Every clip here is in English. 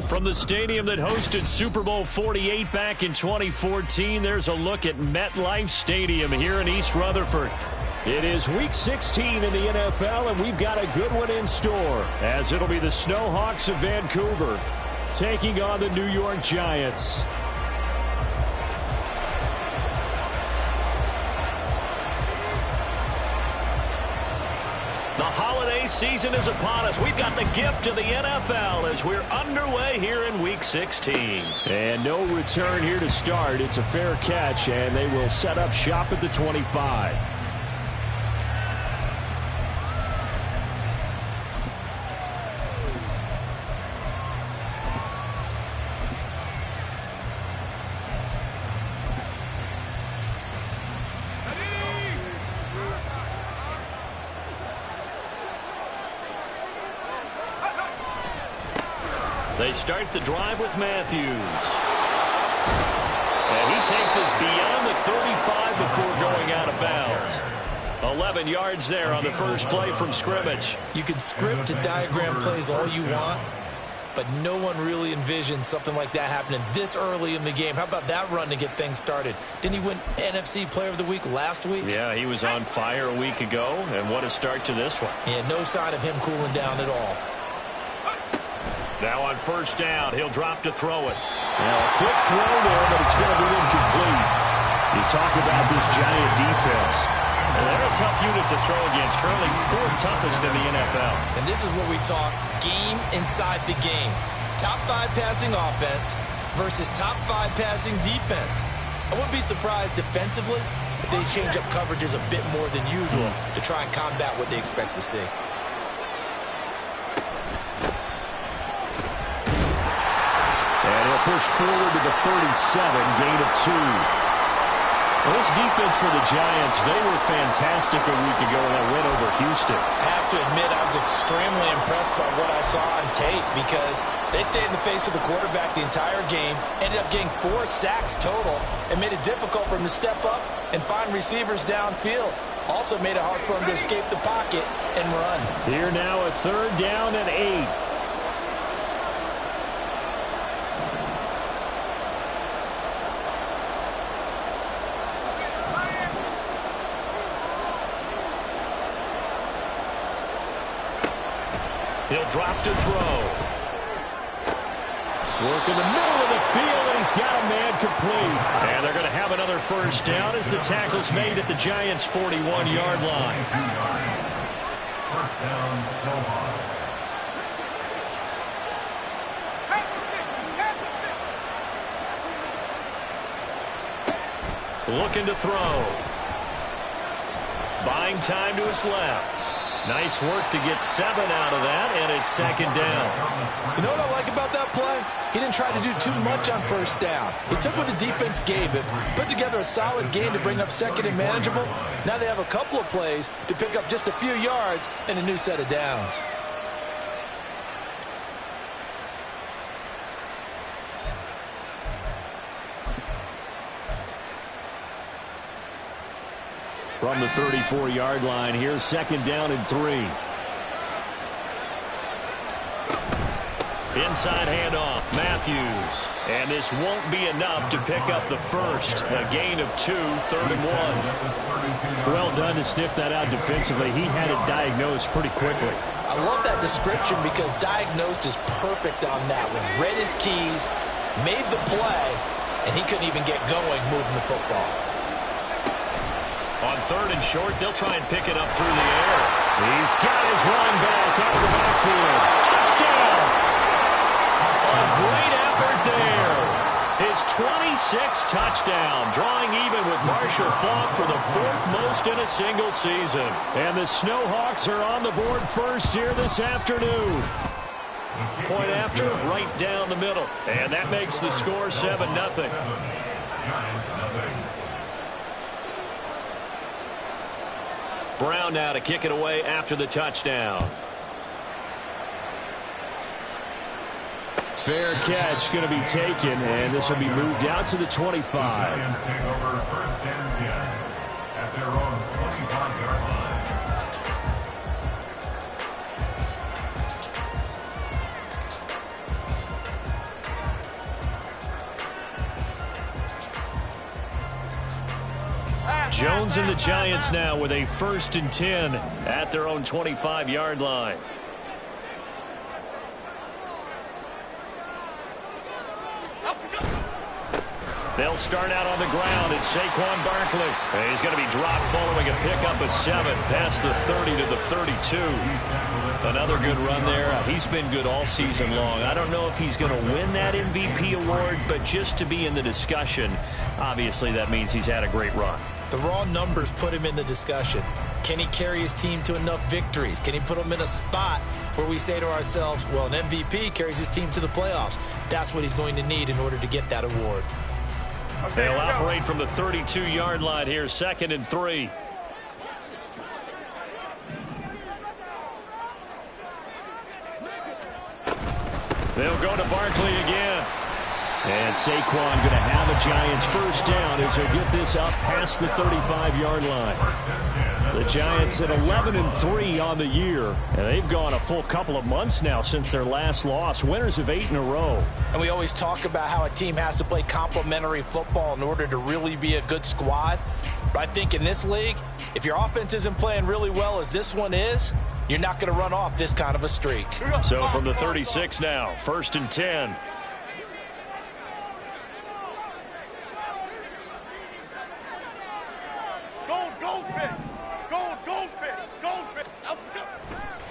From the stadium that hosted Super Bowl 48 back in 2014, there's a look at MetLife Stadium here in East Rutherford. It is Week 16 in the NFL, and we've got a good one in store, as it'll be the Snowhawks of Vancouver taking on the New York Giants. The holiday season is upon us. We've got the gift of the NFL as we're underway here in Week 16. And no return here to start. It's a fair catch, and they will set up shop at the 25. They start the drive with Matthews. And he takes us beyond the 35 before going out of bounds. 11 yards there on the first play from scrimmage. You can script and diagram plays all you want, but no one really envisions something like that happening this early in the game. How about that run to get things started? Didn't he win NFC Player of the Week last week? Yeah, he was on fire a week ago, and what a start to this one. Yeah, no sign of him cooling down at all. Now on first down, he'll drop to throw it. Now a quick throw there, but it's going to be incomplete. You talk about this Giant defense. Well, they're a tough unit to throw against, currently fourth toughest in the NFL. And this is what we talk, game inside the game. Top 5 passing offense versus top 5 passing defense. I wouldn't be surprised defensively if they change up coverages a bit more than usual to try and combat what they expect to see. Push forward to the 37, gain of 2. Well, this defense for the Giants, they were fantastic a week ago in that win over Houston. I have to admit, I was extremely impressed by what I saw on tape because they stayed in the face of the quarterback the entire game, ended up getting 4 sacks total, and made it difficult for him to step up and find receivers downfield. Also made it hard for him to escape the pocket and run. Here now a 3rd down and 8. He'll drop to throw. Work in the middle of the field, and he's got a man complete. And they're going to have another first down as the tackle's made at the Giants' 41-yard line. First down, Snowhawks. Looking to throw. Buying time to his left. Nice work to get 7 out of that, and it's 2nd down. You know what I like about that play? He didn't try to do too much on first down. He took what the defense gave him, put together a solid game to bring up 2nd and manageable. Now they have a couple of plays to pick up just a few yards and a new set of downs. From the 34-yard line, here's 2nd down and 3. Inside handoff, Matthews. And this won't be enough to pick up the first. A gain of 2, 3rd and 1. Well done to sniff that out defensively. He had it diagnosed pretty quickly. I love that description because diagnosed is perfect on that one. Read his keys, made the play, and he couldn't even get going moving the football. On 3rd and short, they'll try and pick it up through the air. He's got his running back out of the backfield. Touchdown! A great effort there. His 26th touchdown, drawing even with Marshall Faulk for the 4th most in a single season. And the Snowhawks are on the board first here this afternoon. Point after, right down the middle. And that makes the score 7-0. Giants nothing. Brown now to kick it away after the touchdown. Fair catch going to be taken, and this will be moved out to the 25. The Giants take over 1st and 10 at their own 25-yard line. Jones and the Giants now with a 1st and 10 at their own 25-yard line. They'll start out on the ground. It's Saquon Barkley. He's going to be dropped following a pickup of 7 past the 30 to the 32. Another good run there. He's been good all season long. I don't know if he's going to win that MVP award, but just to be in the discussion, obviously that means he's had a great run. The raw numbers put him in the discussion. Can he carry his team to enough victories? Can he put them in a spot where we say to ourselves, well, an MVP carries his team to the playoffs. That's what he's going to need in order to get that award. They'll operate from the 32-yard line here, 2nd and 3. They'll go to Barkley again. And Saquon going to have a Giants 1st down as they get this up past the 35-yard line. The Giants at 11-3 on the year, and they've gone a full couple of months now since their last loss. Winners of 8 in a row. And we always talk about how a team has to play complementary football in order to really be a good squad. But I think in this league, if your offense isn't playing really well as this one is, you're not going to run off this kind of a streak. So from the 36 now, 1st and 10.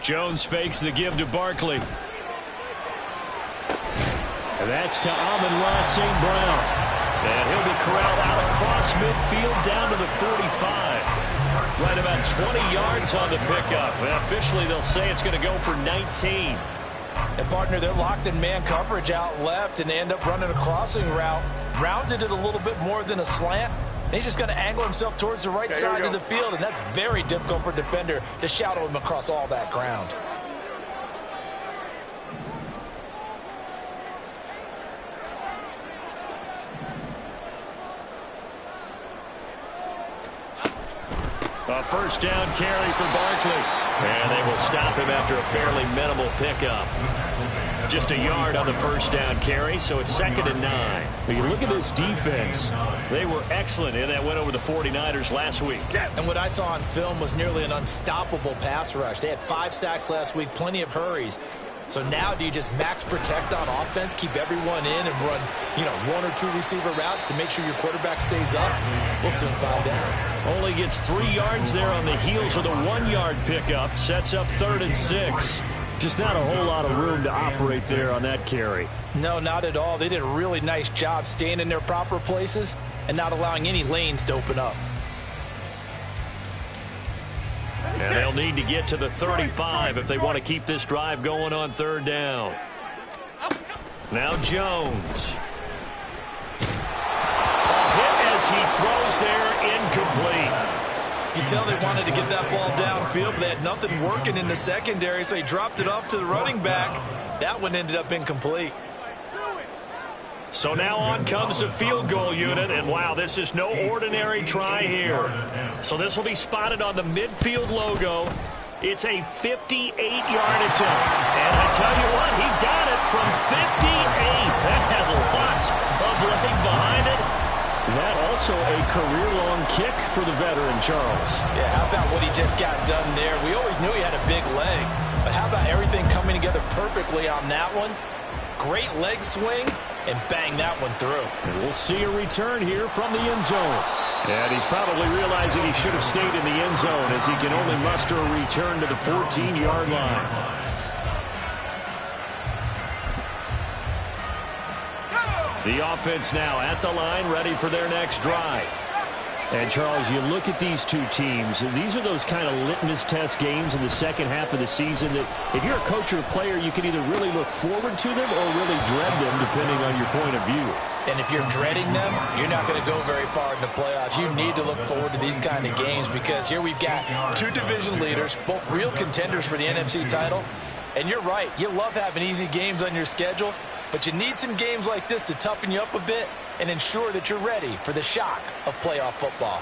Jones fakes the give to Barkley. And that's to Amon-Ra St. Brown. And he'll be corralled out across midfield down to the 45. Right about 20 yards on the pickup. And officially they'll say it's going to go for 19. And partner, they're locked in man coverage out left, and they end up running a crossing route. Rounded it a little bit more than a slant. And he's just going to angle himself towards the right side of the field, and that's very difficult for a defender to shadow him across all that ground. A 1st down carry for Barkley. And they will stop him after a fairly minimal pickup. Just a yard on the 1st down carry, so it's 2nd and 9. But you look at this defense. They were excellent in that win over the 49ers last week. And what I saw on film was nearly an unstoppable pass rush. They had 5 sacks last week, plenty of hurries. So now do you just max protect on offense, keep everyone in, and run, 1 or 2 receiver routes to make sure your quarterback stays up? We'll soon find out. Only gets 3 yards there on the heels of the 1-yard pickup. Sets up 3rd and 6. Just not a whole lot of room to operate there on that carry. No, not at all. They did a really nice job staying in their proper places and not allowing any lanes to open up. And they'll need to get to the 35 if they want to keep this drive going on 3rd down. Now Jones. A hit as he throws there, incomplete. You tell they wanted to get that ball downfield, but they had nothing working in the secondary, so he dropped it off to the running back. That one ended up incomplete. So now on comes the field goal unit, and wow, this is no ordinary try here. So this will be spotted on the midfield logo. It's a 58-yard attempt. And I tell you what, he got it from 58. That has lots of leg behind it. That also a career-long kick for the veteran, Charles. Yeah, how about what he just got done there? We always knew he had a big leg, but how about everything coming together perfectly on that one? Great leg swing, and bang that one through. And we'll see a return here from the end zone. And he's probably realizing he should have stayed in the end zone as he can only muster a return to the 14-yard line. The offense now at the line, ready for their next drive. And, Charles, you look at these two teams, and these are those kind of litmus test games in the second half of the season that if you're a coach or a player, you can either really look forward to them or really dread them, depending on your point of view. And if you're dreading them, you're not going to go very far in the playoffs. You need to look forward to these kind of games because here we've got 2 division leaders, both real contenders for the NFC title. And you're right, you love having easy games on your schedule, but you need some games like this to toughen you up a bit and ensure that you're ready for the shock of playoff football.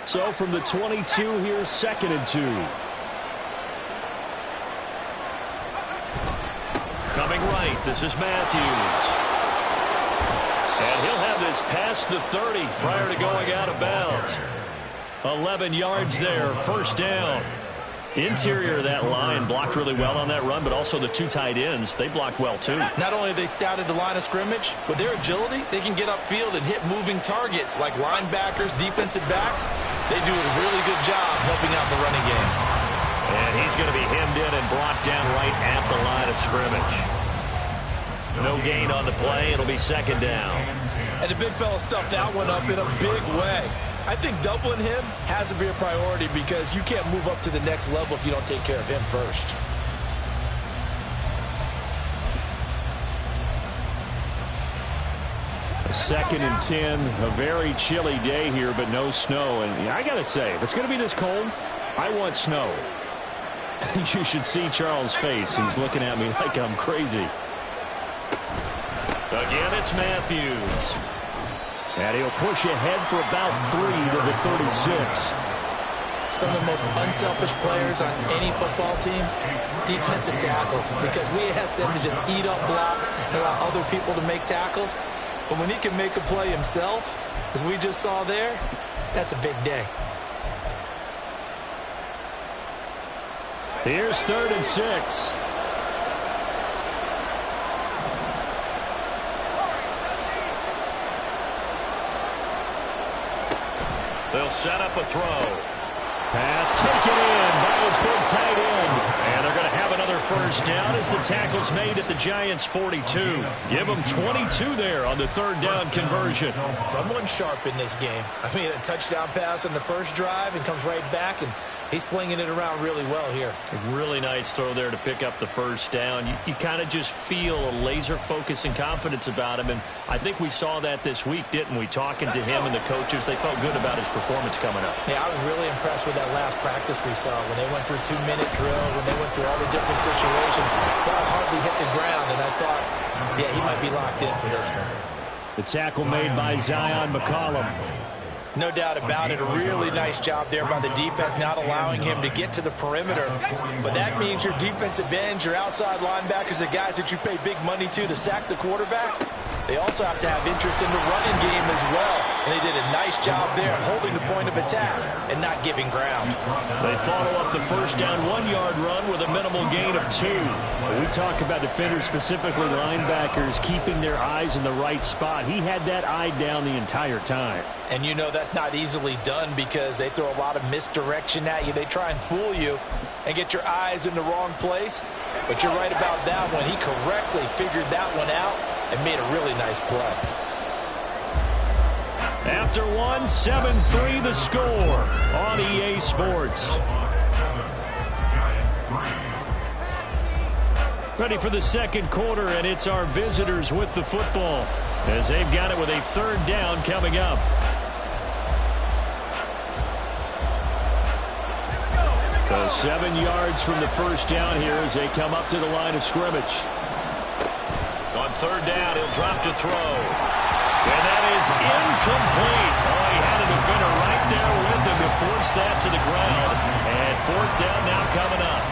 So from the 22, here's 2nd and 2. Coming right, this is Matthews. is past the 30 prior to going out of bounds. 11 yards there, first down. Interior of that line blocked really well on that run, but also the two tight ends, they blocked well too. Not only have they scouted the line of scrimmage, with their agility, they can get upfield and hit moving targets like linebackers, defensive backs. They do a really good job helping out the running game. And he's going to be hemmed in and brought down right at the line of scrimmage. No gain on the play. It'll be second down. And the big fella stuffed that one up in a big way. I think doubling him has to be a priority because you can't move up to the next level if you don't take care of him first. A 2nd and 10, a very chilly day here, but no snow. And I got to say, if it's going to be this cold, I want snow. You should see Charles' face. He's looking at me like I'm crazy. Again, it's Matthews. And he'll push ahead for about 3 to the 36. Some of the most unselfish players on any football team, defensive tackles, because we ask them to just eat up blocks and allow other people to make tackles. But when he can make a play himself, as we just saw there, that's a big day. Here's 3rd and 6. They'll set up a throw. Pass taken in by his big tight end. And they're going to have another first down as the tackle's made at the Giants' 42. Give them 22 there on the 3rd down conversion. Someone's sharp in this game. I mean, a touchdown pass on the first drive and comes right back, and he's flinging it around really well here. A really nice throw there to pick up the first down. You kind of just feel a laser focus and confidence about him, and I think we saw that this week, didn't we? Talking to him and the coaches, they felt good about his performance coming up. Yeah, I was really impressed with that last practice we saw when they went through 2-minute drill, when they went through all the different situations. Ball hardly hit the ground, and I thought, yeah, he might be locked in for this one. The tackle made by Zion McCollum. No doubt about it. A really nice job there by the defense, not allowing him to get to the perimeter. But that means your defensive ends, your outside linebackers, the guys that you pay big money to sack the quarterback, they also have to have interest in the running game as well. And they did a nice job there holding the point of attack and not giving ground. They follow up the first down 1-yard run with a minimal gain of 2. We talk about defenders, specifically linebackers, keeping their eyes in the right spot. He had that eye down the entire time. And you know that's not easily done because they throw a lot of misdirection at you. They try and fool you and get your eyes in the wrong place. But you're right about that one. He correctly figured that one out and made a really nice play. After 1, 7-3 the score on EA Sports. Ready for the second quarter, and it's our visitors with the football as they've got it with a 3rd down coming up. So 7 yards from the first down here as they come up to the line of scrimmage. On 3rd down, he'll drop to throw. And that is incomplete. Oh, he had a defender right there with him to force that to the ground. And 4th down now coming up.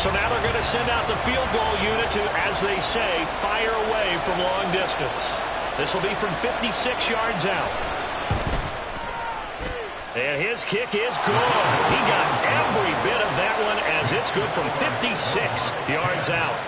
So now they're going to send out the field goal unit to, as they say, fire away from long distance. This will be from 56 yards out. And his kick is good. He got every bit of that one as it's good from 56 yards out.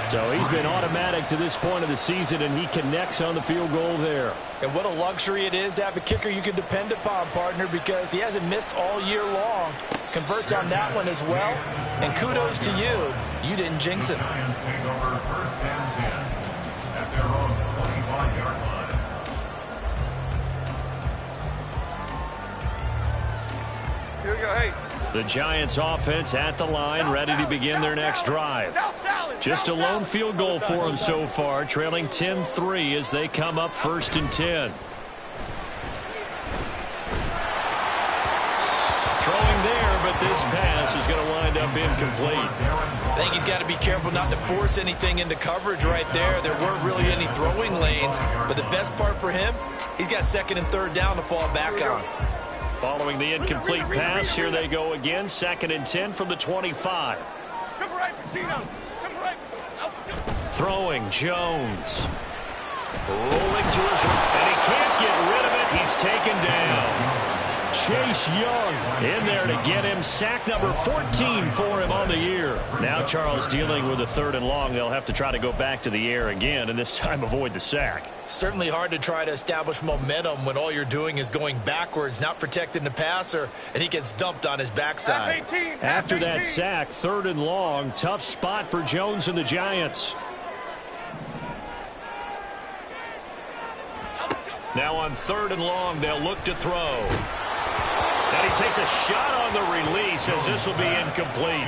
So he's been automatic to this point of the season, and he connects on the field goal there. And what a luxury it is to have a kicker you can depend upon, partner, because he hasn't missed all year long. Converts on that one as well. And kudos to you. You didn't jinx it. Here we go, hey. The Giants offense at the line, ready to begin their next drive. Just a lone field goal for them so far, trailing 10-3 as they come up 1st and 10. Throwing there, but this pass is going to wind up incomplete. I think he's got to be careful not to force anything into coverage right there. There weren't really any throwing lanes, but the best part for him, he's got 2nd and 3rd down to fall back on. Following the incomplete pass, here they go again. 2nd and 10 from the 25. Throwing Jones. Rolling to his right, and he can't get rid of it. He's taken down. Chase Young in there to get him. Sack number 14 for him on the year. Now Charles dealing with a 3rd and long. They'll have to try to go back to the air again, and this time avoid the sack. Certainly hard to try to establish momentum when all you're doing is going backwards, not protecting the passer, and he gets dumped on his backside. After that sack, 3rd and long. Tough spot for Jones and the Giants. Now on 3rd and long, they'll look to throw. And he takes a shot on the release as this will be incomplete.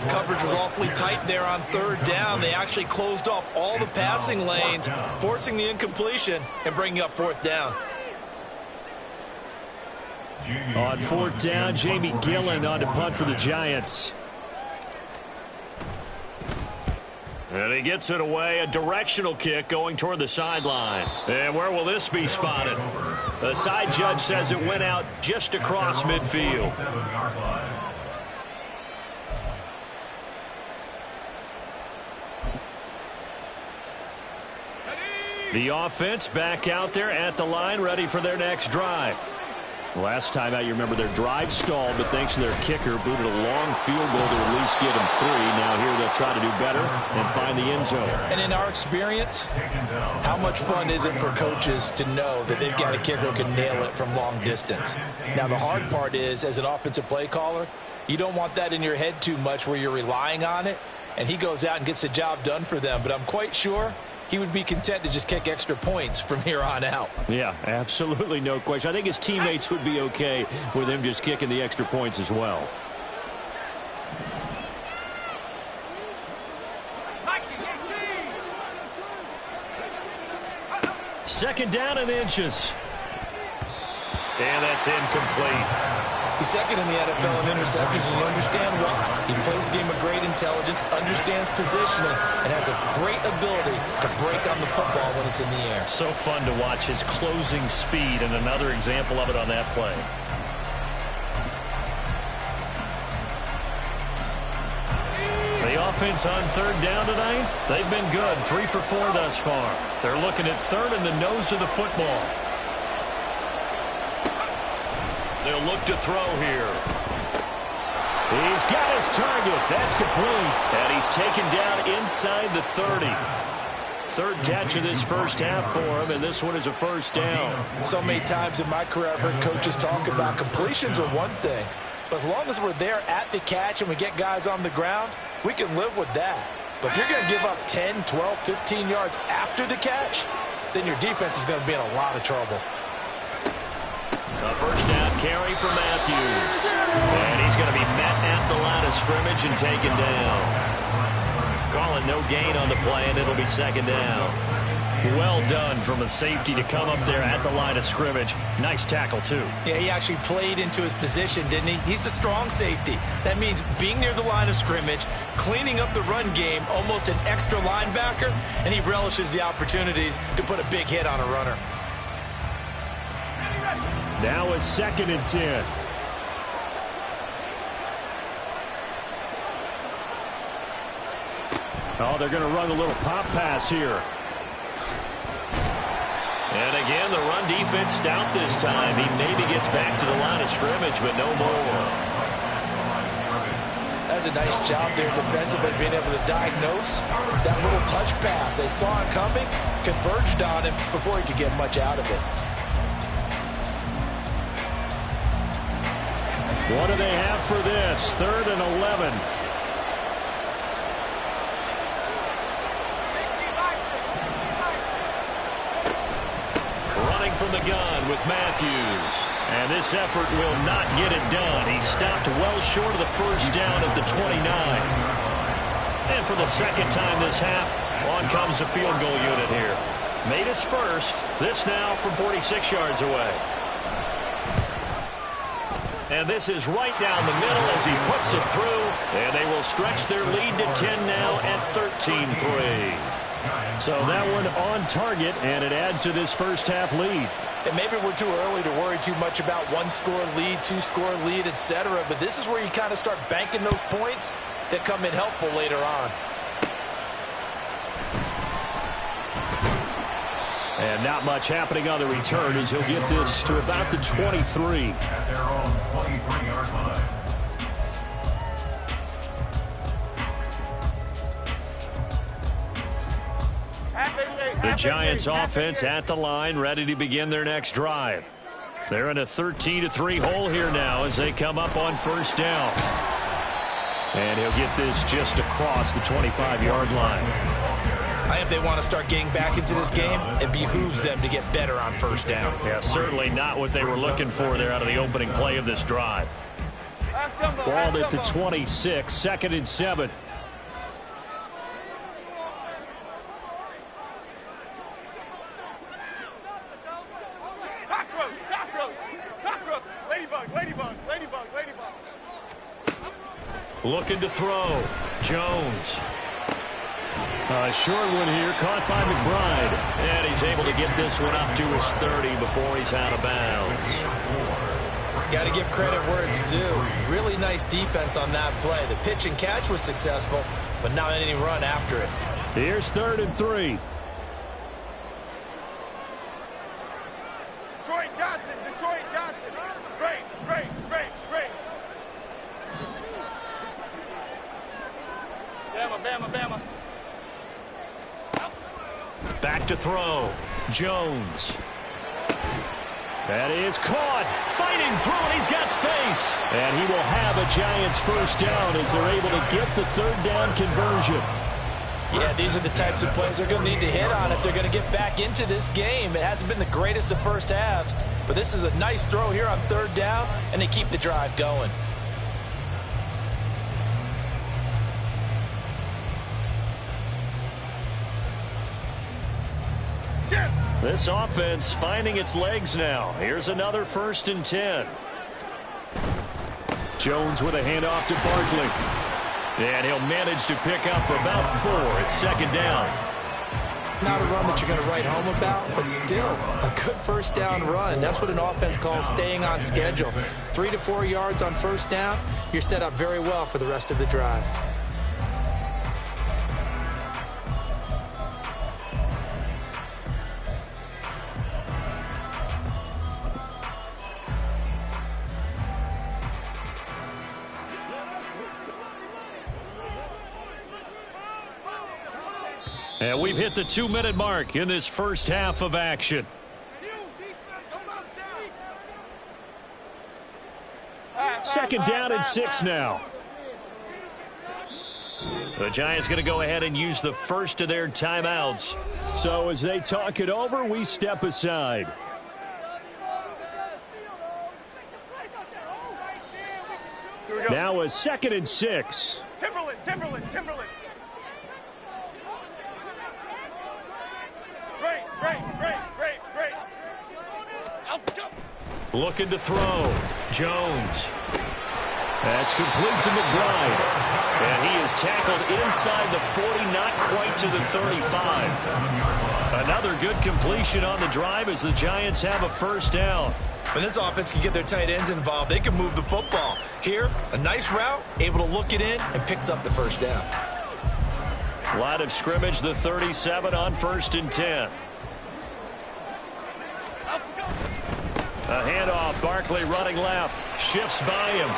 Coverage was awfully tight there on 3rd down. They actually closed off all the passing lanes, forcing the incompletion and bringing up 4th down. On 4th down, Jamie Gillen on to punt for the Giants. And he gets it away, a directional kick going toward the sideline. And where will this be spotted? The side judge says it went out just across midfield. The offense back out there at the line, ready for their next drive. Last time out, you remember their drive stalled, but thanks to their kicker, booted a long field goal to at least get them 3. Now here they'll try to do better and find the end zone. And in our experience, how much fun is it for coaches to know that they've got a kicker who can nail it from long distance? Now the hard part is, as an offensive play caller, you don't want that in your head too much where you're relying on it, and he goes out and gets the job done for them. But I'm quite sure he would be content to just kick extra points from here on out. Yeah, absolutely no question. I think his teammates would be okay with him just kicking the extra points as well. Second down and inches. And that's incomplete. He's second in the NFL in interceptions, and you understand why. He plays a game of great intelligence, understands positioning, and has a great ability to break on the football when it's in the air. So fun to watch his closing speed, and another example of it on that play. The offense on 3rd down tonight, they've been good. 3 for 4 thus far. They're looking at 3rd in the nose of the football. They'll look to throw here. He's got his target. That's complete. And he's taken down inside the 30. 3rd catch of this first half for him, and this one is a 1st down. So many times in my career I've heard coaches talk about completions are one thing, but as long as we're there at the catch and we get guys on the ground, we can live with that. But if you're going to give up 10, 12, 15 yards after the catch, then your defense is going to be in a lot of trouble. A 1st down carry for Matthews. And he's going to be met at the line of scrimmage and taken down. Calling no gain on the play, and it'll be 2nd down. Well done from a safety to come up there at the line of scrimmage. Nice tackle, too. Yeah, he actually played into his position, didn't he? He's a strong safety. That means being near the line of scrimmage, cleaning up the run game, almost an extra linebacker, and he relishes the opportunities to put a big hit on a runner. Now a 2nd and 10. Oh, they're going to run a little pop pass here. And again, the run defense stout this time. He maybe gets back to the line of scrimmage, but no more. That's a nice job there defensively, being able to diagnose that little touch pass. They saw it coming, converged on him before he could get much out of it. What do they have for this? 3rd and 11. Running from the gun with Matthews. And this effort will not get it done. He stopped well short of the 1st down at the 29. And for the 2nd time this half, on comes the field goal unit here. Made his first. This now from 46 yards away. And this is right down the middle as he puts it through. And they will stretch their lead to 10 now at 13-3. So that one on target, and it adds to this first half lead. And maybe we're too early to worry too much about 1-score lead, 2-score lead, etc. But this is where you kind of start banking those points that come in helpful later on. And not much happening on the return as he'll get this to about the 23. At their own 23-yard line. The Giants offense at the line, ready to begin their next drive. They're in a 13-3 hole here now as they come up on first down. And he'll get this just across the 25-yard line. I think if they want to start getting back into this game, it behooves them to get better on first down. Yeah, certainly not what they were looking for there out of the opening play of this drive. Balled at the 26, 2nd and 7. Looking to throw. Jones. A short one here, caught by McBride. And he's able to get this one up to his 30 before he's out of bounds. Got to give credit where it's due. Really nice defense on that play. The pitch and catch was successful, but not any run after it. Here's 3rd and 3. Detroit Johnson. Great. Bama. Back to throw. Jones. That is caught. Fighting through, and he's got space. And he will have a Giants first down as they're able to get the 3rd down conversion. Yeah, these are the types of plays they're going to need to hit on if they're going to get back into this game. It hasn't been the greatest of first halves, but this is a nice throw here on 3rd down, and they keep the drive going. This offense finding its legs now. Here's another 1st and 10. Jones with a handoff to Barkley. And he'll manage to pick up about 4 at 2nd down. Not a run that you're going to write home about, but still a good first down run. That's what an offense calls staying on schedule. 3 to 4 yards on first down, you're set up very well for the rest of the drive. And we've hit the 2-minute mark in this first half of action. Second down and 6 now. The Giants going to go ahead and use the first of their timeouts. So as they talk it over, we step aside. Now a 2nd and 6. Timberland. Great. Looking to throw. Jones. That's complete to McBride. And he is tackled inside the 40, not quite to the 35. Another good completion on the drive as the Giants have a first down. When this offense can get their tight ends involved, they can move the football. Here, a nice route, able to look it in, and picks up the first down. Line of scrimmage, the 37 on 1st and 10. A handoff, Barkley running left, shifts by him.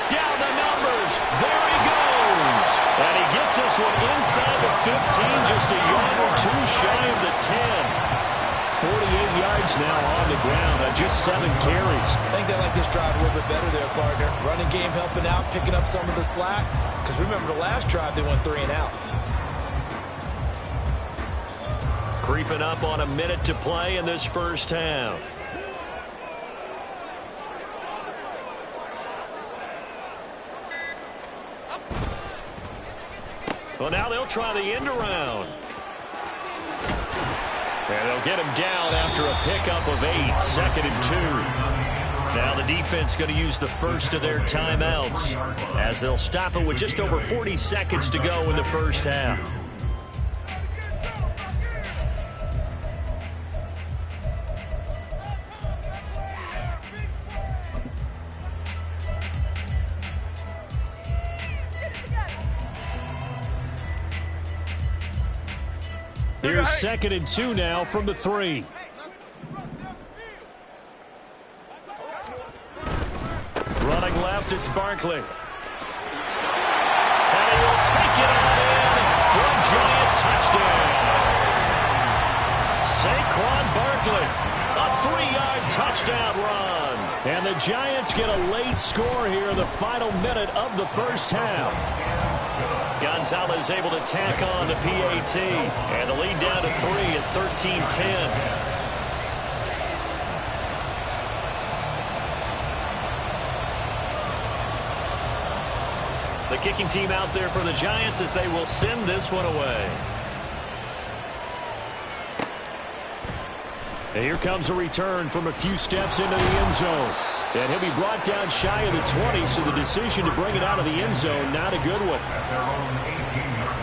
Down the numbers, there he goes. And he gets this one inside the 15, just a yard or 2 shy of the 10. 48 yards now on the ground on just 7 carries. I think they like this drive a little bit better there, partner. Running game helping out, picking up some of the slack. Because remember the last drive, they went 3 and out. Creeping up on a minute to play in this first half. Well, now they'll try the end around. And they'll get him down after a pickup of 8, 2nd and 2. Now the defense going to use the first of their timeouts as they'll stop it with just over 40 seconds to go in the first half. Here's 2nd and 2 now from the 3. Running left, it's Barkley. And he will take it on in for a giant touchdown. Saquon Barkley, a 3-yard touchdown run. And the Giants get a late score here in the final minute of the first half. Gonzalez able to tack on the PAT. And the lead down to 3 at 13-10. The kicking team out there for the Giants as they will send this one away. And here comes a return from a few steps into the end zone. And he'll be brought down shy of the 20, so the decision to bring it out of the end zone, not a good one. At their own 18-yard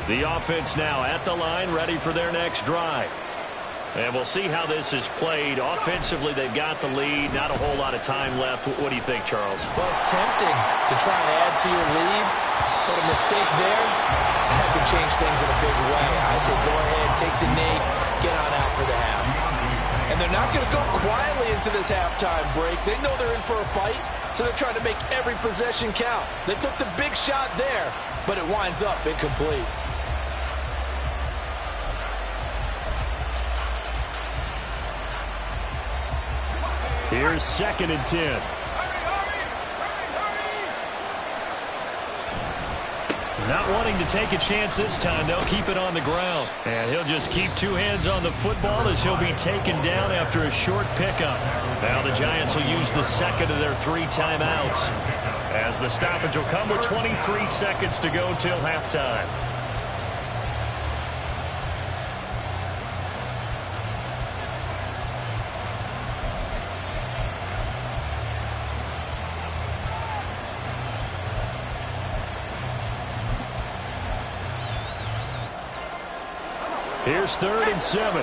line. The offense now at the line, ready for their next drive. And we'll see how this is played. Offensively, they've got the lead. Not a whole lot of time left. What do you think, Charles? Well, it's tempting to try and add to your lead, but a mistake there, that could change things in a big way. I say go ahead, take the knee, get on out for the half. And they're not going to go quietly into this halftime break. They know they're in for a fight, so they're trying to make every possession count. They took the big shot there, but it winds up incomplete. Here's 2nd and 10. Not wanting to take a chance this time, they'll keep it on the ground. And he'll just keep 2 hands on the football as he'll be taken down after a short pickup. Now the Giants will use the 2nd of their 3 timeouts, as the stoppage will come with 23 seconds to go till halftime. Here's 3rd and 7.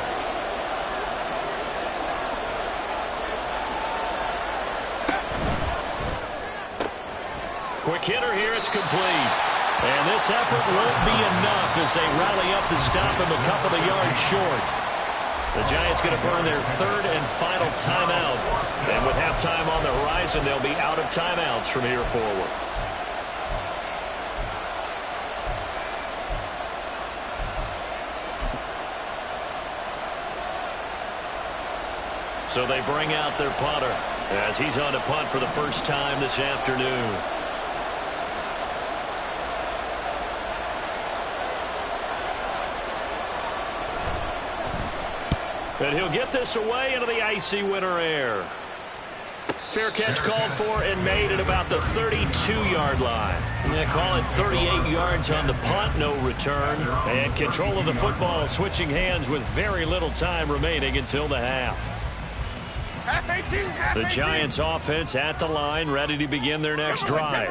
Quick hitter here, it's complete. And this effort won't be enough as they rally up to stop him a couple of yards short. The Giants going to burn their 3rd and final timeout. And with halftime on the horizon, they'll be out of timeouts from here forward. So they bring out their punter as he's on to punt for the first time this afternoon. And he'll get this away into the icy winter air. Fair catch called for and made at about the 32-yard line. And they call it 38 yards on the punt, no return. And control of the football switching hands with very little time remaining until the half. The Giants offense at the line, ready to begin their next drive.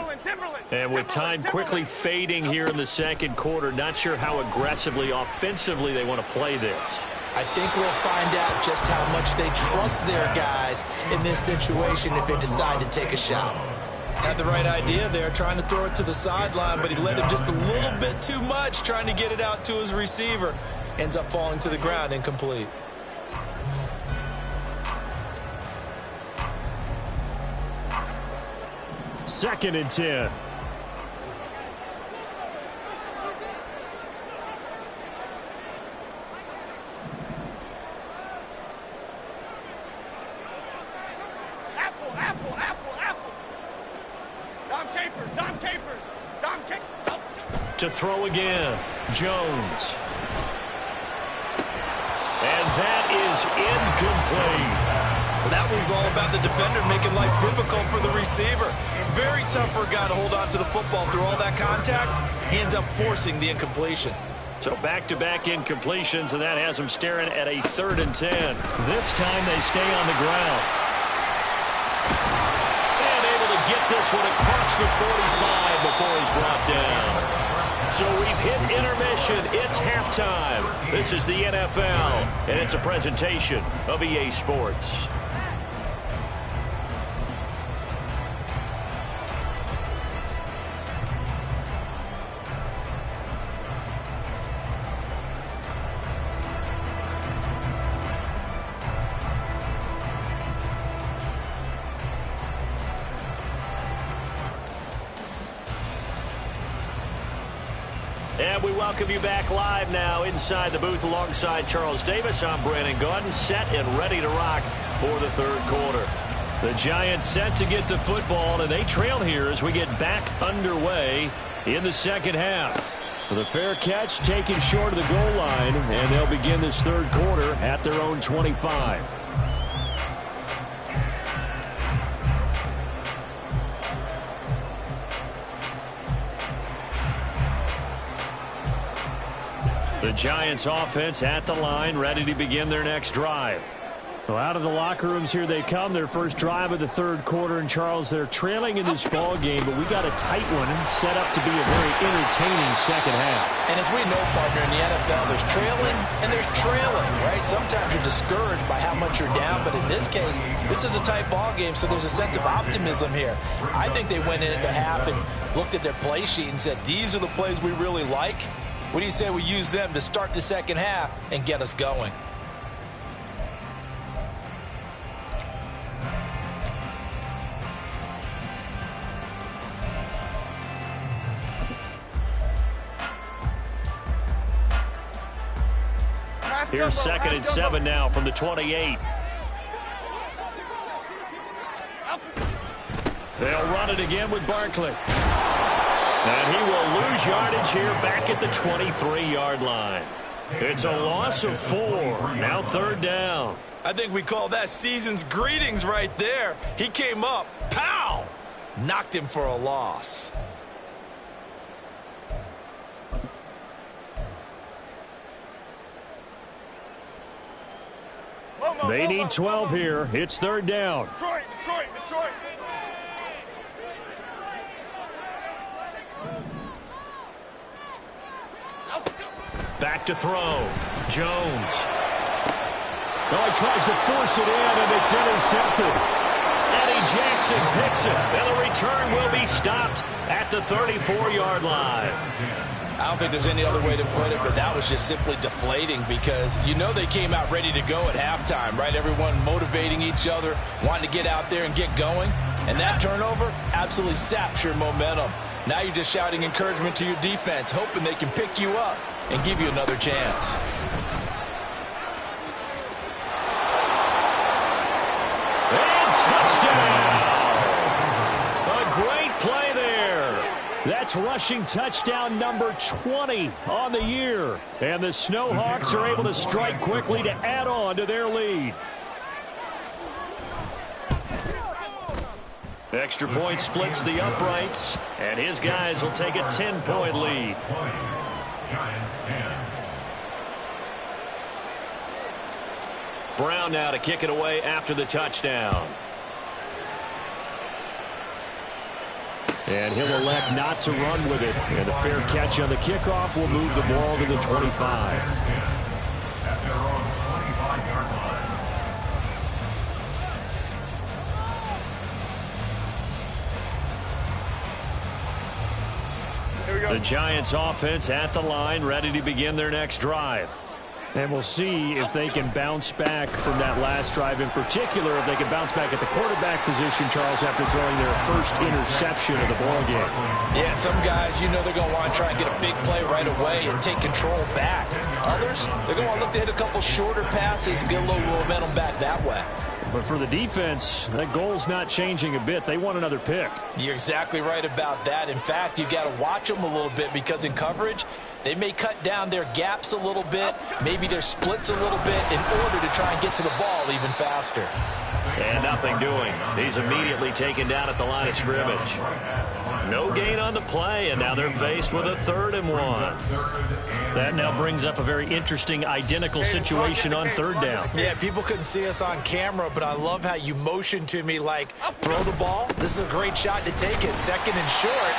And with time quickly fading here in the second quarter, not sure how aggressively, offensively they want to play this. I think we'll find out just how much they trust their guys in this situation if they decide to take a shot. Had the right idea there, trying to throw it to the sideline, but he led him just a little bit too much, trying to get it out to his receiver. Ends up falling to the ground, incomplete. Second and 10. To throw again, Jones. And that is incomplete. Well, that was all about the defender making life difficult for the receiver. Very tough for a guy to hold on to the football through all that contact. He ends up forcing the incompletion. So back-to-back incompletions, and that has them staring at a 3rd and 10. This time they stay on the ground. And able to get this one across the 45 before he's brought down. So we've hit intermission. It's halftime. This is the NFL, and it's a presentation of EA Sports. And we welcome you back live now inside the booth alongside Charles Davis. I'm Brandon Gaudin, set and ready to rock for the third quarter. The Giants set to get the football, and they trail here as we get back underway in the second half. The fair catch taken short of the goal line, and they'll begin this third quarter at their own 25. The Giants offense at the line, ready to begin their next drive. Well, out of the locker rooms here they come, their first drive of the third quarter. And Charles, they're trailing in this ball game, but we got a tight one set up to be a very entertaining second half. And as we know, partner, in the NFL, there's trailing and there's trailing, right? Sometimes you're discouraged by how much you're down, but in this case, this is a tight ball game, so there's a sense of optimism here. I think they went in at the half and looked at their play sheet and said, these are the plays we really like. What do you say we use them to start the second half and get us going? Here's 2nd and 7 now from the 28. They'll run it again with Barkley. And he will lose yardage here back at the 23-yard line. It's a loss of 4. Now third down. I think we call that season's greetings right there. He came up, pow! Knocked him for a loss. They need 12 here. It's third down. Detroit. Back to throw. Jones. Oh, he tries to force it in, and it's intercepted. Eddie Jackson picks it, and the return will be stopped at the 34-yard line. I don't think there's any other way to put it, but that was just simply deflating because you know they came out ready to go at halftime, right? Everyone motivating each other, wanting to get out there and get going. And that turnover absolutely saps your momentum. Now you're just shouting encouragement to your defense, hoping they can pick you up and give you another chance. And touchdown! A great play there. That's rushing touchdown number 20 on the year. And the Snowhawks are able to strike quickly to add on to their lead. Extra point splits the uprights, and his guys will take a 10-point lead. Giants 10. Brown now to kick it away after the touchdown. And he'll elect not to run with it. And the fair catch on the kickoff will move the ball to the 25. At their own 25-yard line. The Giants offense at the line, ready to begin their next drive. And we'll see if they can bounce back from that last drive, in particular if they can bounce back at the quarterback position, Charles, after throwing their first interception of the ballgame. Yeah, some guys, you know they're going to want to try and get a big play right away and take control back. Others, they're going to want to look to hit a couple shorter passes and get a little momentum back that way. But for the defense, that goal's not changing a bit. They want another pick. You're exactly right about that. In fact, you've got to watch them a little bit because in coverage, they may cut down their gaps a little bit, maybe their splits a little bit in order to try and get to the ball even faster. And nothing doing. He's immediately taken down at the line of scrimmage. No gain on the play, and now they're faced with a 3rd and 1. That now brings up a very interesting identical situation on third down. Yeah, people couldn't see us on camera, but I love how you motioned to me like, throw the ball. This is a great shot to take it. 2nd and short.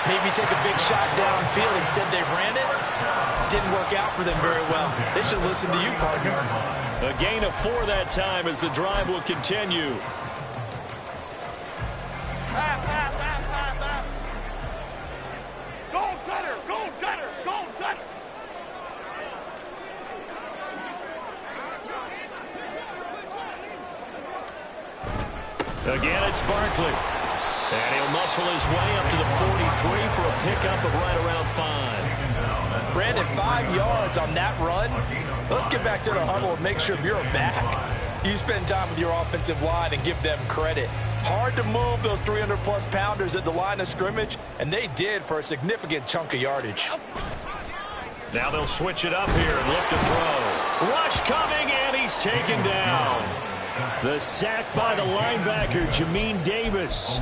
Maybe take a big shot downfield. Instead, they ran it. Didn't work out for them very well. They should listen to you, partner. A gain of 4 that time as the drive will continue. Goal cutter! Goal cutter! Goal cutter! Again, it's Barkley. And he'll muscle his way up to the 43 for a pickup of right around 5. Brandon, 5 yards on that run. Let's get back to the huddle and make sure you're back. You spend time with your offensive line and give them credit. Hard to move those 300-plus pounders at the line of scrimmage, and they did for a significant chunk of yardage. Now they'll switch it up here and look to throw. Rush coming, and he's taken down. The sack by the linebacker, Jamin Davis.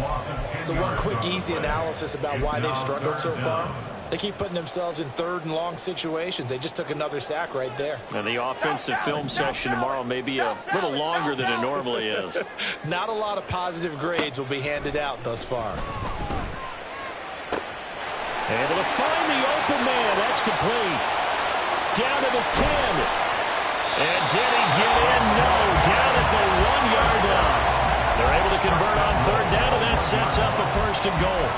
So one quick, easy analysis about why they've struggled so far. They keep putting themselves in third and long situations. They just took another sack right there. And the offensive film session tomorrow may be a little longer than it normally is. Not a lot of positive grades will be handed out thus far. Able to find the open man. That's complete. Down to the 10. And did he get in? No. Down at the 1-yard line. They're able to convert on third down, and that sets up a first and goal.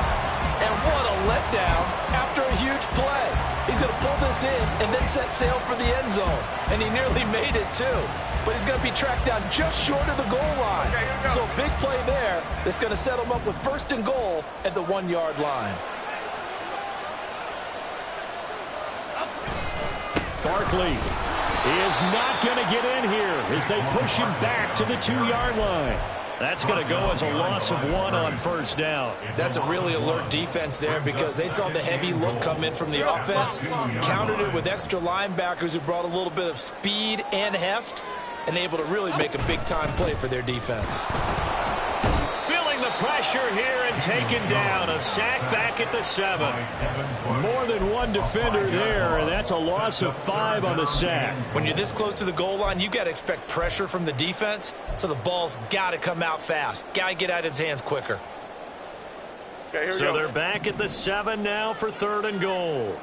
And what a letdown after a huge play. He's going to pull this in and then set sail for the end zone. And he nearly made it, too. But he's going to be tracked down just short of the goal line. So a big play there that's going to set him up with first and goal at the 1-yard line. Barkley is not going to get in here as they push him back to the 2-yard line. That's going to go as a loss of 1 on first down. That's a really alert defense there because they saw the heavy look come in from the offense, countered it with extra linebackers who brought a little bit of speed and heft, and able to really make a big-time play for their defense. Feeling the pressure here and taken down. A sack back at the 7. More than one defender there, and that's a loss of 5 on the sack. When you're this close to the goal line, you got to expect pressure from the defense, so the ball's got to come out fast. Got to get out of his hands quicker. So they're back at the 7 now for third and goal.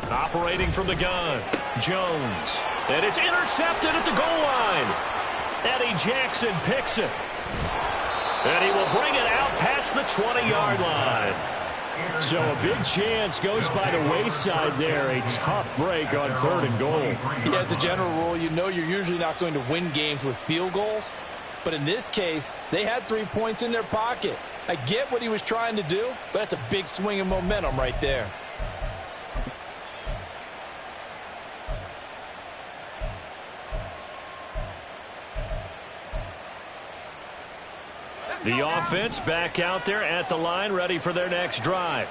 Operating from the gun, Jones. And it's intercepted at the goal line. Eddie Jackson picks it. And he will bring it out past the 20-yard line. So a big chance goes by the wayside there. A tough break on third and goal. Yeah, as a general rule, you know you're usually not going to win games with field goals. But in this case, they had 3 points in their pocket. I get what he was trying to do, but that's a big swing of momentum right there. The offense back out there at the line, ready for their next drive.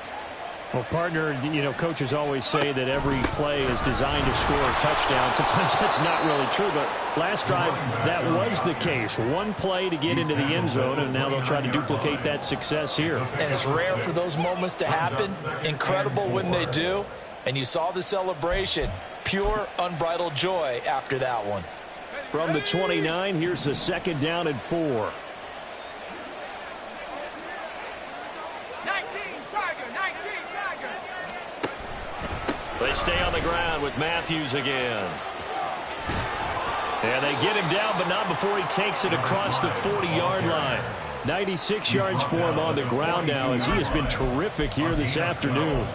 Well, partner, you know, coaches always say that every play is designed to score a touchdown. Sometimes that's not really true, but last drive, that was the case. One play to get into the end zone, and now they'll try to duplicate that success here. And it's rare for those moments to happen. Incredible when they do. And you saw the celebration. Pure, unbridled joy after that one. From the 29, here's the 2nd down and 4. They stay on the ground with Matthews again. And they get him down, but not before he takes it across the 40-yard line. 96 yards for him on the ground now as he has been terrific here this afternoon.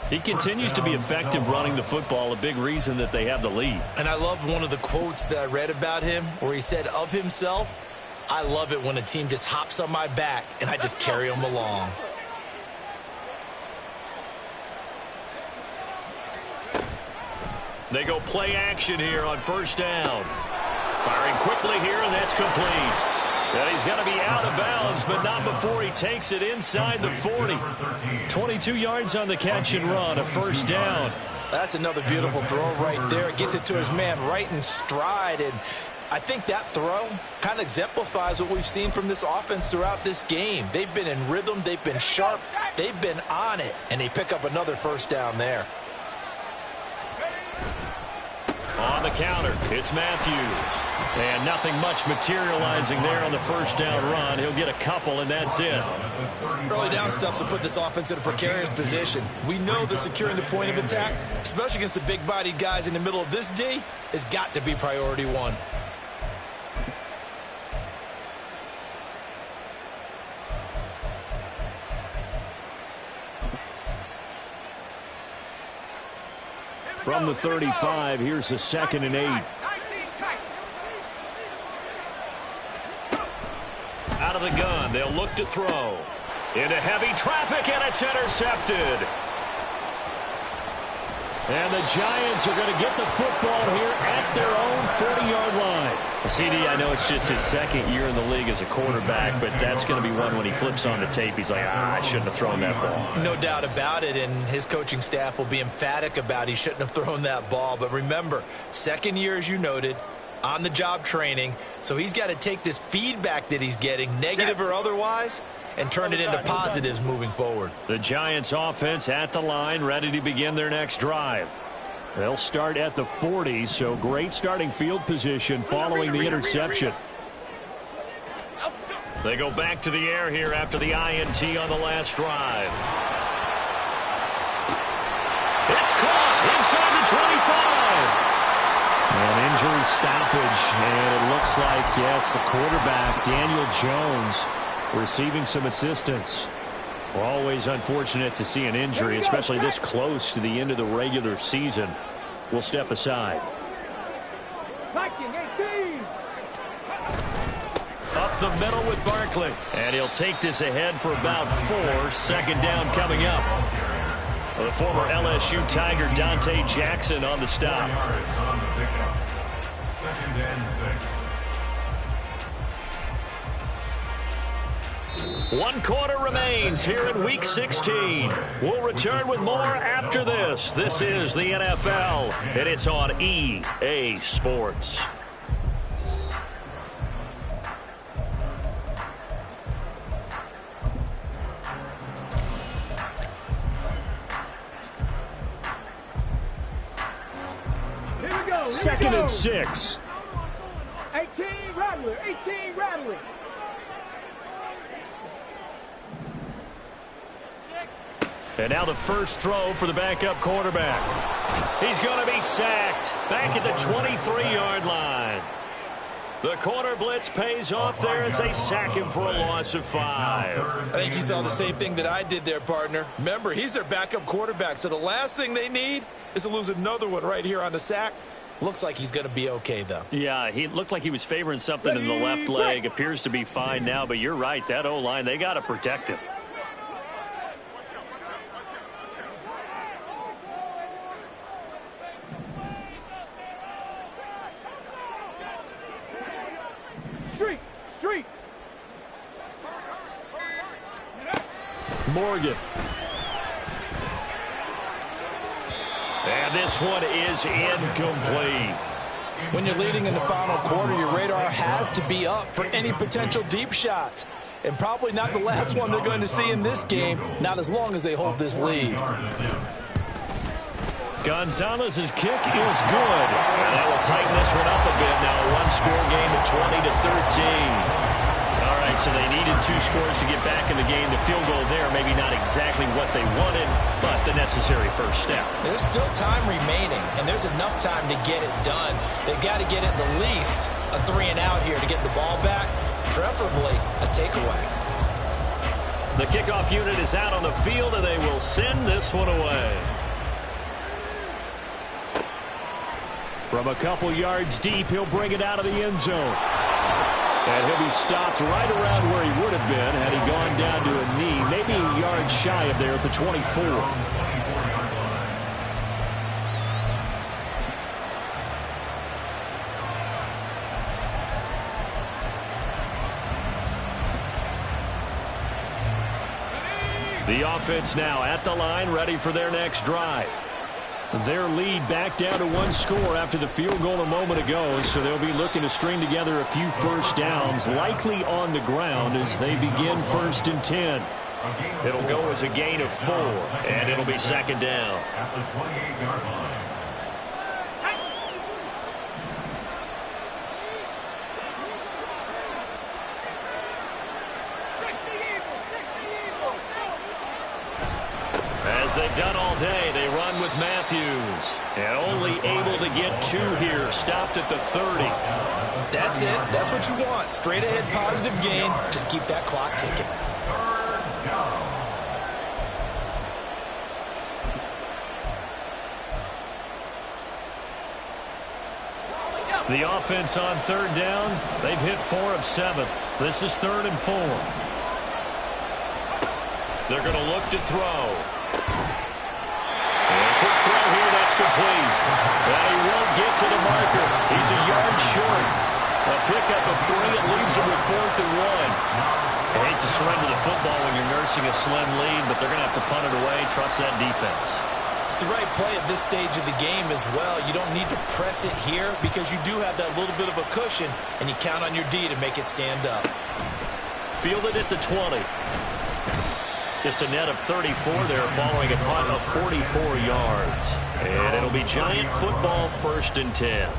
He continues to be effective running the football, a big reason that they have the lead. And I love one of the quotes that I read about him where he said of himself, "I love it when a team just hops on my back and I just carry them along." They go play action here on first down. Firing quickly here, and that's complete. And he's going to be out of bounds, but not before he takes it inside the 40. 22 yards on the catch and run, a first down. That's another beautiful throw right there. Gets it to his man right in stride. And I think that throw kind of exemplifies what we've seen from this offense throughout this game. They've been in rhythm. They've been sharp. They've been on it. And they pick up another first down there. On the counter, it's Matthews. And nothing much materializing there on the first down run. He'll get a couple, and that's it. Early down stuff will put this offense in a precarious position. We know that securing the point of attack, especially against the big-bodied guys in the middle of this D, has got to be priority one. From the 35, here's the 2nd and 8. Out of the gun, they'll look to throw. Into heavy traffic, and it's intercepted. And the Giants are going to get the football here at their own 40-yard line. CD, I know it's just his second year in the league as a quarterback, but that's going to be one when he flips on the tape. He's like, I shouldn't have thrown that ball. No doubt about it, and his coaching staff will be emphatic about he shouldn't have thrown that ball. But remember, second year, as you noted, on-the-job training, so he's got to take this feedback that he's getting, negative or otherwise, and turn it into positives moving forward. The Giants offense at the line, ready to begin their next drive. They'll start at the 40, so great starting field position following the interception. They go back to the air here after the INT on the last drive. It's caught inside the 25. An injury stoppage, and it looks like, it's the quarterback, Daniel Jones, receiving some assistance. Well, always unfortunate to see an injury, especially this close to the end of the regular season. We'll step aside. Up the middle with Barkley. And he'll take this ahead for about 4. Second down coming up. The former LSU Tiger Dante Jackson on the stop. Second and 6. 1 quarter remains here in Week 16. We'll return with more after this. This is the NFL, and it's on EA Sports. Here we go. Second and 6. 18 Rattler. 18 Rattler. And now the first throw for the backup quarterback. He's going to be sacked back at the 23-yard line. The corner blitz pays off there as they sack him for a loss of 5. I think you saw the same thing that I did there, partner. Remember, he's their backup quarterback, so the last thing they need is to lose another one right here on the sack. Looks like he's going to be okay, though. Yeah, he looked like he was favoring something in the left leg. Appears to be fine now, but you're right. That O-line, they got to protect him. Street. Morgan. And this one is incomplete. When you're leading in the final quarter, your radar has to be up for any potential deep shots. And probably not the last one they're going to see in this game, not as long as they hold this lead. Gonzalez's kick is good. And that will tighten this one up a bit. Now a one-score game at 20-13. All right, so they needed 2 scores to get back in the game. The field goal there, maybe not exactly what they wanted, but the necessary first step. There's still time remaining, and there's enough time to get it done. They've got to get at the least a 3-and-out here to get the ball back, preferably a takeaway. The kickoff unit is out on the field, and they will send this one away. From a couple yards deep, he'll bring it out of the end zone. And he'll be stopped right around where he would have been had he gone down to a knee, maybe a yard shy of there at the 24. The offense now at the line, ready for their next drive. Their lead back down to 1 score after the field goal a moment ago, so they'll be looking to string together a few first downs, likely on the ground as they begin 1st and 10. It'll go as a gain of 4, and it'll be 2nd down. At the 28-yard line. As they've done all day, they run with Matthews. And only able to get 2 here, stopped at the 30. That's it. That's what you want. Straight ahead positive gain. Just keep that clock ticking. The offense on 3rd down, they've hit 4 of 7. This is 3rd and 4. They're going to look to throw. And a quick throw here, that's complete. And he won't get to the marker. He's a yard short. A pickup of 3, it leaves him with 4th and 1. I hate to surrender the football when you're nursing a slim lead, but they're going to have to punt it away, trust that defense. It's the right play at this stage of the game as well. You don't need to press it here because you do have that little bit of a cushion, and you count on your D to make it stand up. Fielded at the 20. Just a net of 34 there following a punt of 44 yards. And it'll be Giant football, 1st and 10.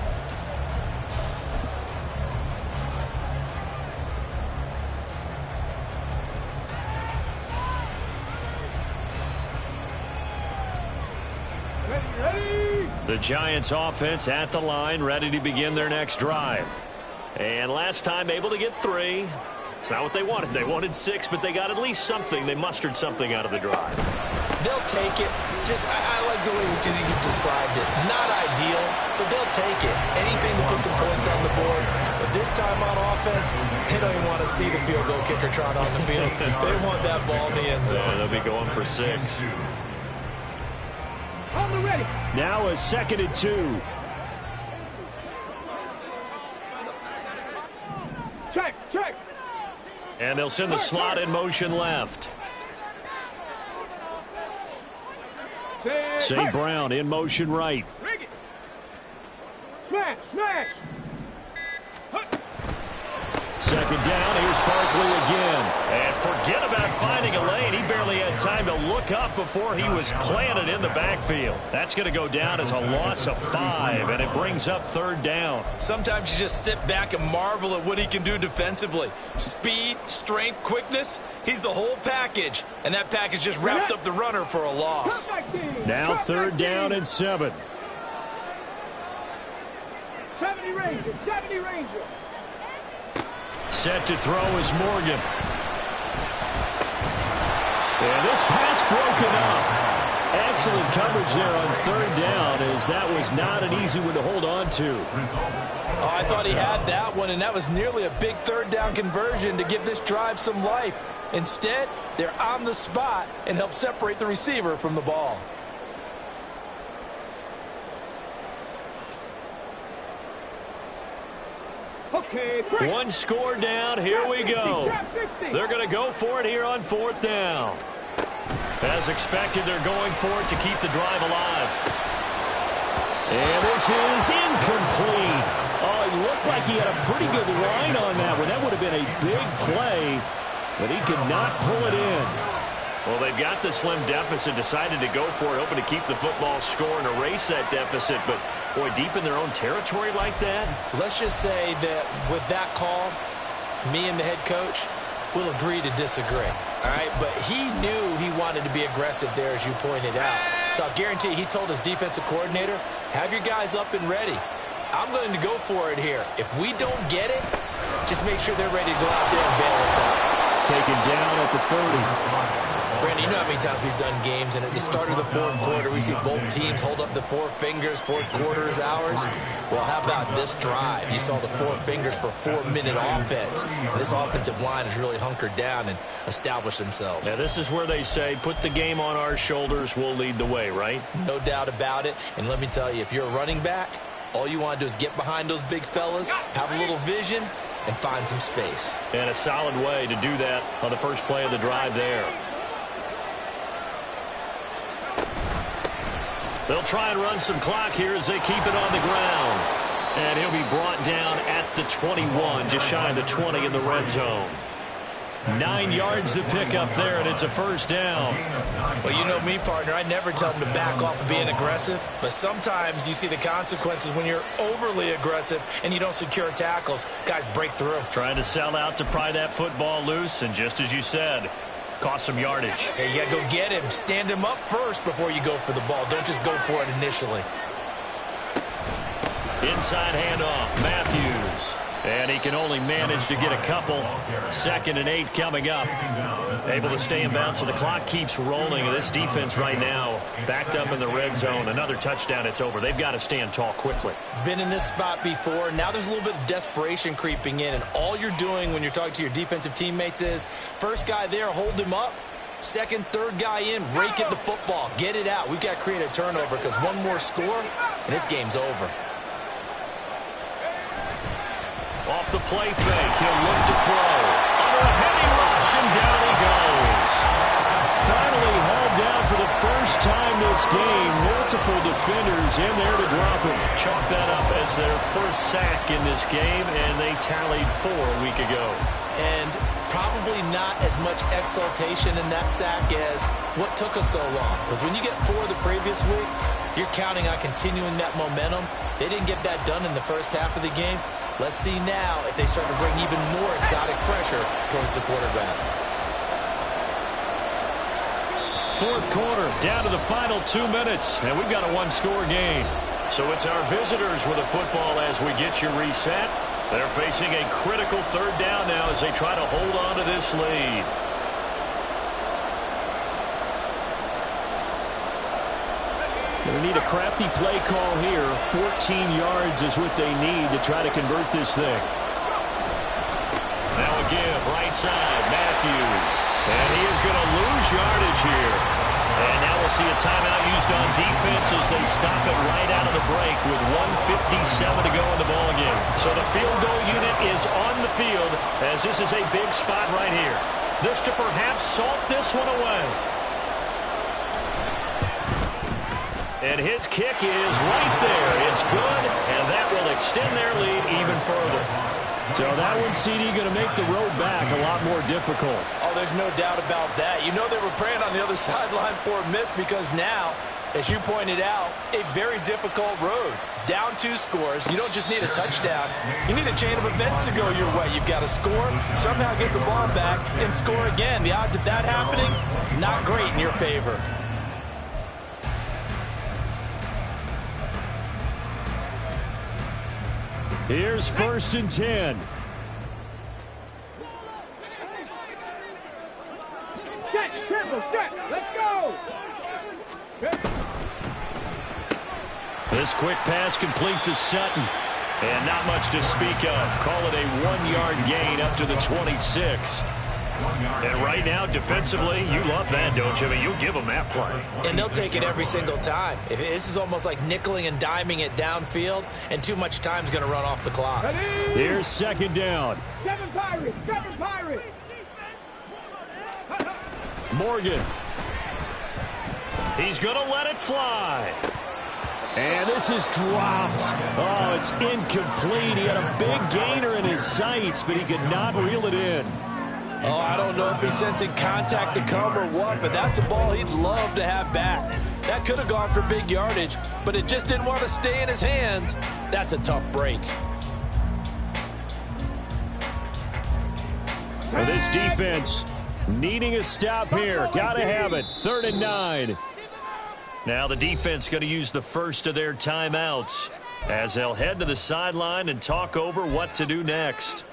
The Giants offense at the line, ready to begin their next drive. And last time able to get 3. It's not what they wanted. They wanted 6, but they got at least something. They mustered something out of the drive. They'll take it. I like the way you've described it. Not ideal, but they'll take it. Anything to put some points on the board. But this time on offense, they don't even want to see the field goal kicker trot on the field. They want that ball in the end zone. Yeah, they'll be going for 6. On the ready. Now a 2nd and 2. Check, check. And they'll send the slot in motion left. St. Brown in motion right. Rig it. Smash, smash. 2nd down, here's Barkley again. And forget about finding a lane. He barely had time to look up before he was planted in the backfield. That's going to go down as a loss of 5, and it brings up 3rd down. Sometimes you just sit back and marvel at what he can do defensively. Speed, strength, quickness, he's the whole package. And that package just wrapped up the runner for a loss. Now 3rd down and 7. 70 Ranger, 70 Ranger. Set to throw is Morgan. And this pass broken up. Excellent coverage there on 3rd down, as that was not an easy one to hold on to. Oh, I thought he had that one, and that was nearly a big 3rd down conversion to give this drive some life. Instead, they're on the spot and help separate the receiver from the ball. Okay, 1 score down. Here we go. They're going to go for it here on 4th down. As expected, they're going for it to keep the drive alive. And this is incomplete. Oh, it looked like he had a pretty good line on that one. That would have been a big play, but he could not pull it in. Well, they've got the slim deficit, decided to go for it, hoping to keep the football score and erase that deficit. But, boy, deep in their own territory like that. Let's just say that with that call, me and the head coach will agree to disagree. All right, but he knew he wanted to be aggressive there, as you pointed out. So I'll guarantee you, he told his defensive coordinator, have your guys up and ready. I'm going to go for it here. If we don't get it, just make sure they're ready to go out there and bail us out. Taken down at the 30. Brandon, you know how many times we've done games, and at the start of the 4th quarter, we see both teams hold up the 4 fingers, 4th quarter is ours. Well, how about this drive? You saw the 4 fingers for 4-minute offense. And this offensive line has really hunkered down and established themselves. Now, this is where they say, put the game on our shoulders, we'll lead the way, right? No doubt about it. And let me tell you, if you're a running back, all you want to do is get behind those big fellas, have a little vision, and find some space. And a solid way to do that on the first play of the drive there. They'll try and run some clock here as they keep it on the ground. And he'll be brought down at the 21, just shy of the 20 in the red zone. 9 yards to pick up there, and it's a 1st down. Well, you know me, partner. I never tell them to back off of being aggressive. But sometimes you see the consequences when you're overly aggressive and you don't secure tackles. Guys break through. Trying to sell out to pry that football loose, and just as you said, cost some yardage. Hey, you got to go get him. Stand him up first before you go for the ball. Don't just go for it initially. Inside handoff, Matthews. And he can only manage to get a couple. 2nd and 8 coming up. Able to stay in bounds, so the clock keeps rolling. And this defense right now backed up in the red zone. Another touchdown, it's over. They've got to stand tall quickly. Been in this spot before. Now there's a little bit of desperation creeping in. And all you're doing when you're talking to your defensive teammates is, first guy there, hold him up. Second, third guy in, rake at the football. Get it out. We've got to create a turnover because one more score, and this game's over. Off the play fake, he'll look to throw. Under a heavy rush, and down he goes. Finally hauled down for the first time this game. Multiple defenders in there to drop him. Chalk that up as their first sack in this game, and they tallied 4 a week ago. And probably not as much exultation in that sack as what took us so long. Because when you get 4 the previous week, you're counting on continuing that momentum. They didn't get that done in the first half of the game. Let's see now if they start to bring even more exotic pressure towards the quarterback. Fourth quarter, down to the final 2 minutes, and we've got a one-score game. So it's our visitors with the football as we get you reset. They're facing a critical third down now as they try to hold on to this lead. Going to need a crafty play call here. 14 yards is what they need to try to convert this thing. Now a give, right side, Matthews. And he is going to lose yardage here. And now we'll see a timeout used on defense as they stop it right out of the break with 1:57 to go in the ballgame. So the field goal unit is on the field as this is a big spot right here. This to perhaps salt this one away. And his kick is right there. It's good, and that will extend their lead even further. So that one, CD, going to make the road back a lot more difficult. Oh, there's no doubt about that. You know they were praying on the other sideline for a miss because now, as you pointed out, a very difficult road. Down 2 scores. You don't just need a touchdown. You need a chain of events to go your way. You've got to score, somehow get the ball back, and score again. The odds of that happening, not great in your favor. Here's 1st and 10. Set, triple, set, let's go! This quick pass complete to Sutton. And not much to speak of. Call it a 1-yard gain up to the 26. And right now, defensively, you love that, don't you? I mean, you give them that play. And they'll take it every single time. This is almost like nickeling and diming it downfield, and too much time's going to run off the clock. Here's 2nd down. 7 Pirates, 7 Pirates! Morgan. He's going to let it fly. And this is dropped. Oh, it's incomplete. He had a big gainer in his sights, but he could not reel it in. Oh, I don't know if he's sensing contact to come or what, but that's a ball he'd love to have back. That could have gone for big yardage, but it just didn't want to stay in his hands. That's a tough break. Well, this defense needing a stop here. Got to have it. 3rd and 9. Now the defense going to use the first of their timeouts as they'll head to the sideline and talk over what to do next.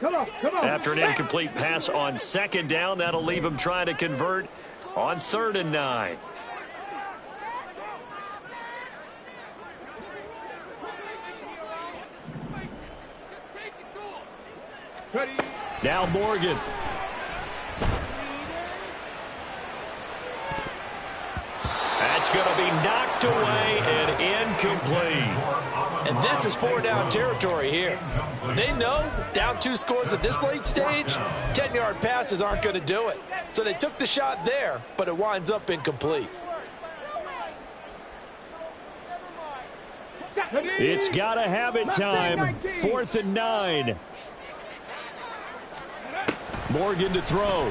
Come on, come on. After an incomplete pass on 2nd down, that'll leave them trying to convert on 3rd and 9. Ready. Now Morgan. That's going to be knocked away and incomplete. And this is 4-down territory here. They know down 2 scores at this late stage, 10-yard passes aren't going to do it. So they took the shot there, but it winds up incomplete. It's got to have it time. 4th and 9. Morgan to throw.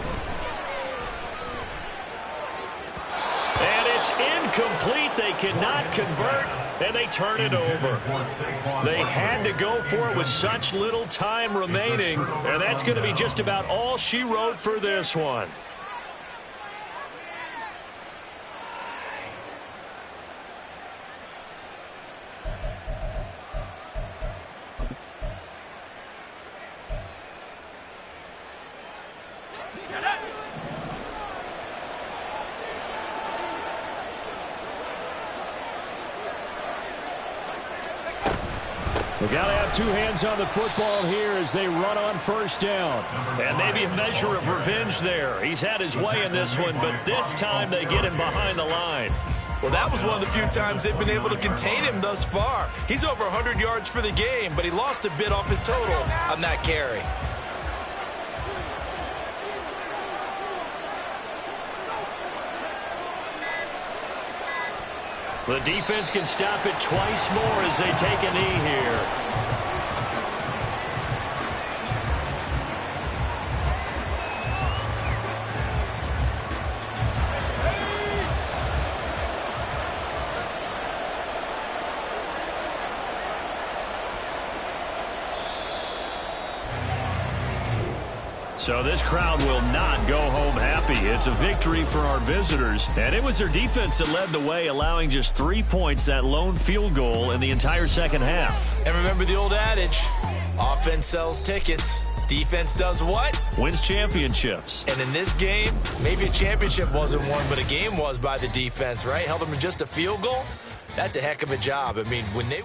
And it's incomplete. They cannot convert, and they turn it over. They had to go for it with such little time remaining, and that's going to be just about all she wrote for this one. They got to have two hands on the football here as they run on first down. And maybe a measure of revenge there. He's had his way in this one, but this time they get him behind the line. Well, that was one of the few times they've been able to contain him thus far. He's over 100 yards for the game, but he lost a bit off his total on that carry. The defense can stop it twice more as they take a knee here. So this crowd will not go home happy. It's a victory for our visitors. And it was their defense that led the way, allowing just 3 points, that lone field goal in the entire second half. And remember the old adage, offense sells tickets. Defense does what? Wins championships. And in this game, maybe a championship wasn't won, but a game was by the defense, right? Held them to just a field goal. That's a heck of a job. I mean, when they...